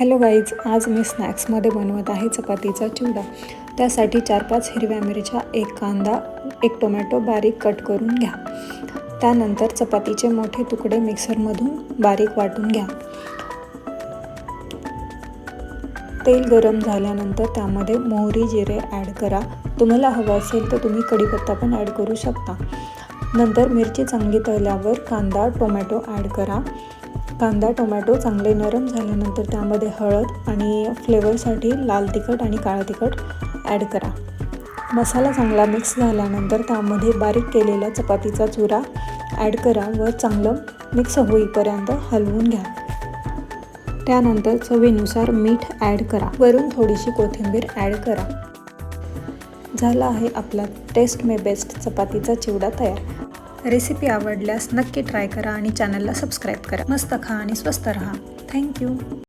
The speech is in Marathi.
हॅलो गाईज, आज मी स्नॅक्समध्ये बनवत आहे चपातीचा चिवडा। त्यासाठी 4-5 हिरव्या मिरच्या, 1 कांदा, 1 टोमॅटो बारीक कट करून घ्या। त्यानंतर चपातीचे मोठे तुकडे मिक्सरमधून बारीक वाटून घ्या। तेल गरम झाल्यानंतर त्यामध्ये मोहरी जिरे ॲड करा। तुम्हाला हवं असेल तर तुम्ही कढीपत्ता पण ॲड करू शकता। नंतर मिरची चांगली तळल्यावर कांदा टोमॅटो ॲड करा। कांदा टोमॅटो चांगले नरम झाल्यानंतर त्यामध्ये हळद आणि फ्लेवरसाठी लाल तिखट आणि काळा तिखट ॲड करा। मसाला चांगला मिक्स झाल्यानंतर त्यामध्ये बारीक केलेला चपातीचा चुरा ॲड करा व चांगलं मिक्स होईपर्यंत हलवून घ्या। त्यानंतर चवीनुसार मीठ ॲड करा। वरून थोडीशी कोथिंबीर ॲड करा। झाला आहे आपला टेस्ट मे बेस्ट चपातीचा चिवडा तयार। रेसिपी आवडल्यास नक्की ट्राय करा आणि चॅनलला सबस्क्राईब करा। मस्त खा आणि स्वस्त रहा। थँक्यू।